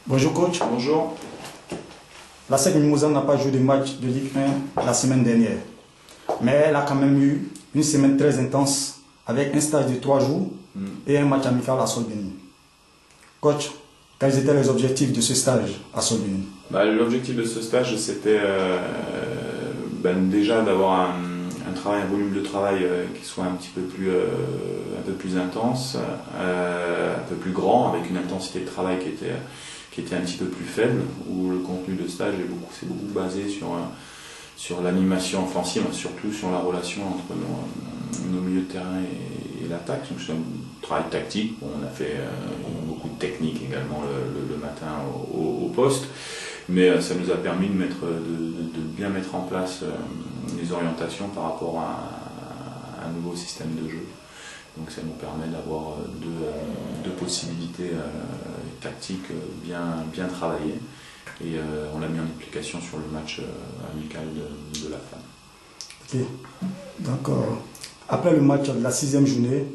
Bonjour coach. Bonjour. La SEC Mimosas n'a pas joué de match de Ligue 1 la semaine dernière. Mais elle a quand même eu une semaine très intense avec un stage de 3 jours et un match amical à Solbeni. Coach, quels étaient les objectifs de ce stage à Solbeni? L'objectif de ce stage, c'était déjà d'avoir un volume de travail qui soit un peu plus intense, un peu plus grand, avec une intensité de travail qui était un petit peu plus faible, où le contenu de stage s'est beaucoup basé sur l'animation offensive, surtout sur la relation entre nos milieux de terrain et l'attaque. Donc c'est un travail tactique. Bon, on a fait beaucoup de technique également le matin au poste, mais ça nous a permis de bien mettre en place les orientations par rapport à un nouveau système de jeu. Donc ça nous permet d'avoir deux possibilités tactiques bien travaillées. Et on l'a mis en application sur le match amical de la FAN. Ok. Donc, après le match de la 6e journée,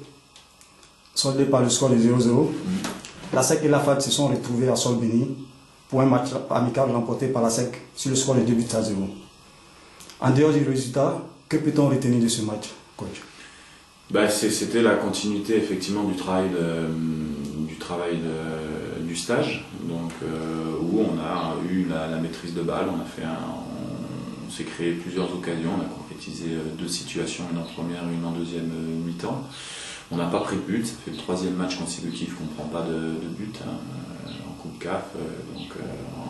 soldé par le score de 0-0, la SEC et la FAD se sont retrouvés à Solbeni pour un match amical remporté par la SEC sur le score de 2-0. En dehors du résultat, que peut-on retenir de ce match, coach? C'était la continuité effectivement du travail du stage, donc où on a eu la maîtrise de balle, on s'est créé plusieurs occasions, on a concrétisé 2 situations, une en première et une en deuxième mi-temps. On n'a pas pris de but, ça fait le 3e match consécutif qu'on ne prend pas de but en Coupe CAF,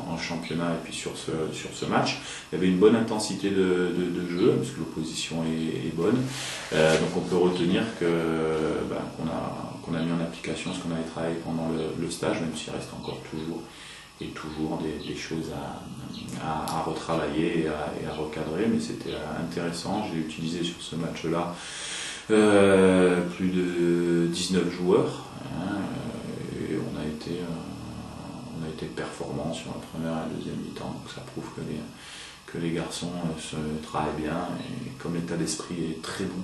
en championnat et puis sur ce match. Il y avait une bonne intensité de jeu, parce que l'opposition est bonne. Donc on peut retenir qu'on a mis en application ce qu'on avait travaillé pendant le stage, même s'il reste encore toujours des choses à retravailler et à recadrer, mais c'était intéressant. J'ai utilisé sur ce match-là plus de 19 joueurs, et on a été performants sur la première et la deuxième mi-temps, donc ça prouve que les garçons se travaillent bien, et comme l'état d'esprit est très bon,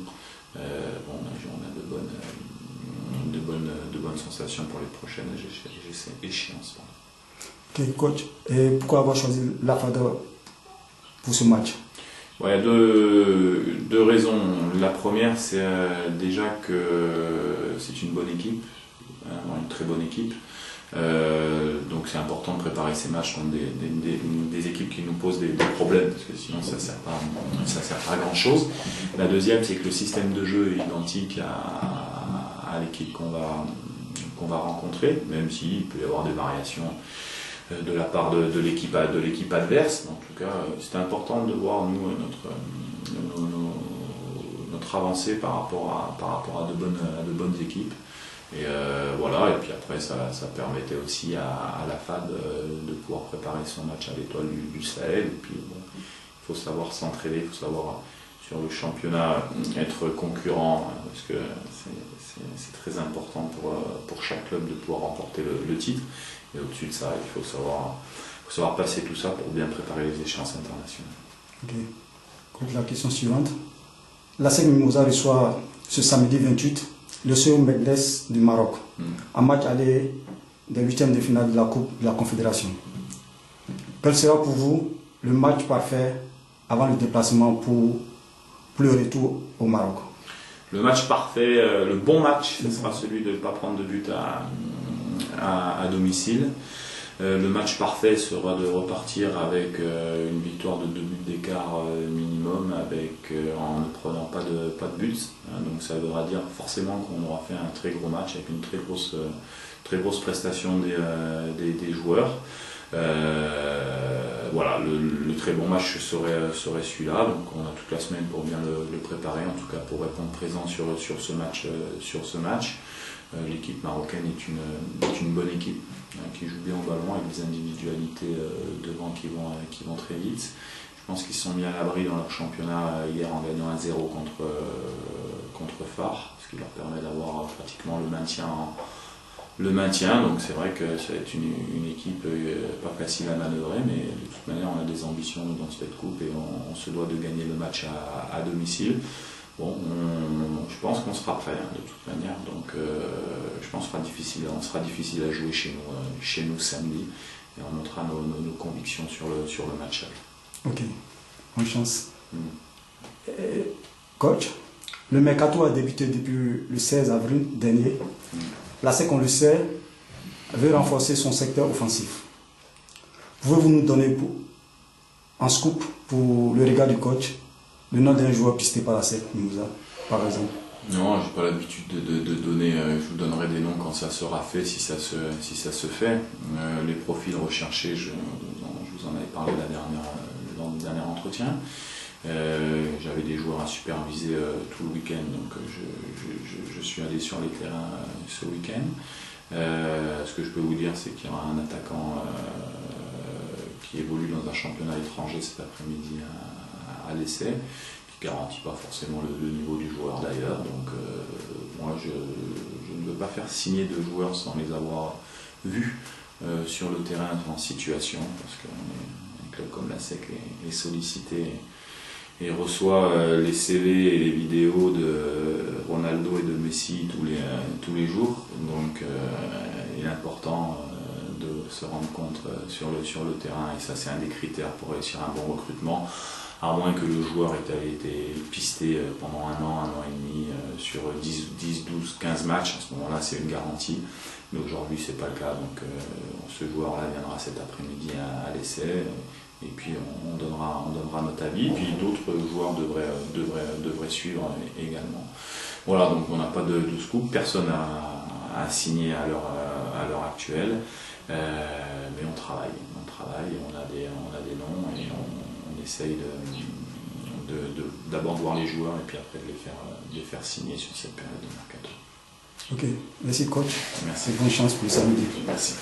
on a de bonnes sensations pour les prochaines échéances. Ok, coach. Et pourquoi avoir choisi la FAD pour ce match? Il y a deux raisons. La première, c'est déjà que c'est une bonne équipe, une très bonne équipe. Donc c'est important de préparer ces matchs contre des équipes qui nous posent des problèmes, parce que sinon ça sert pas à grand chose. La deuxième, c'est que le système de jeu est identique à l'équipe qu'on va rencontrer, même s'il peut y avoir des variations de la part de l'équipe adverse. En tout cas, c'était important de voir nous notre avancée par rapport à de bonnes équipes. Et voilà, et puis après ça permettait aussi à la FAD de pouvoir préparer son match à l'Étoile du Sahel. Et puis bon, il faut savoir s'entraider, il faut savoir sur le championnat être concurrent, parce que c'est très important pour chaque club de pouvoir remporter le titre. Et au-dessus de ça, il faut savoir passer tout ça pour bien préparer les échéances internationales. Ok. Donc la question suivante. La SEC Mimosas reçoit ce samedi 28 le CEO Megles du Maroc, en match aller des 8e de finale de la Coupe de la Confédération. Quel sera pour vous le match parfait avant le déplacement pour le retour au Maroc? Le match parfait, le bon match, ce sera celui de ne pas prendre de but à domicile. Le match parfait sera de repartir avec une victoire de 2 buts d'écart minimum, en ne prenant pas de buts. Donc ça voudra dire forcément qu'on aura fait un très gros match avec une très grosse prestation des joueurs. Voilà, le très bon match serait celui-là. Donc on a toute la semaine pour bien le préparer, en tout cas pour répondre présent sur ce match. L'équipe marocaine est une bonne équipe qui joue bien au ballon, avec des individualités devant qui vont très vite. Je pense qu'ils se sont mis à l'abri dans leur championnat hier en gagnant 1-0 contre Phare, ce qui leur permet d'avoir pratiquement le maintien. Donc c'est vrai que ça va être une équipe pas facile à manœuvrer, mais de toute manière on a des ambitions dans cette coupe et on se doit de gagner le match à domicile. Bon, je pense qu'on sera prêt de toute manière, donc je pense qu'on sera difficile à jouer chez nous samedi. et on montrera nos convictions sur le match. Ok, bonne chance. Coach, le mercato a débuté depuis le 16 avril dernier. La SEC, on le sait, veut renforcer son secteur offensif. Pouvez-vous nous donner un scoop pour le regard du coach, le nom d'un joueur pisté par la SEC, Mimouza, par exemple? Non, j'ai pas l'habitude de donner, je vous donnerai des noms quand ça sera fait, si ça se fait. Les profils recherchés, je vous en avais parlé lors du dernier entretien. J'avais des joueurs à superviser tout le week-end, donc je suis allé sur les terrains ce week-end. Ce que je peux vous dire, c'est qu'il y aura un attaquant qui évolue dans un championnat étranger cet après-midi à l'essai, qui ne garantit pas forcément le niveau du joueur d'ailleurs. Donc moi je ne veux pas faire signer de joueurs sans les avoir vus sur le terrain en situation, parce qu'un club comme la SEC est sollicité et reçoit les CV et les vidéos de Ronaldo et de Messi tous les jours. Donc il est important de se rendre compte sur le terrain, et ça c'est un des critères pour réussir un bon recrutement, à moins que le joueur ait été pisté pendant un an et demi sur 10, 12, 15 matchs. À ce moment-là c'est une garantie, mais aujourd'hui c'est pas le cas. Donc ce joueur-là viendra cet après-midi à l'essai, et puis on donnera notre avis, puis d'autres joueurs devraient suivre également. Voilà, donc on n'a pas de scoop, personne à signer à l'heure actuelle, mais on travaille, on a des noms, et on essaye d'abord de voir les joueurs et puis après de les faire signer sur cette période de mercato. Ok, merci coach. Merci. Bonne chance pour le samedi. Merci.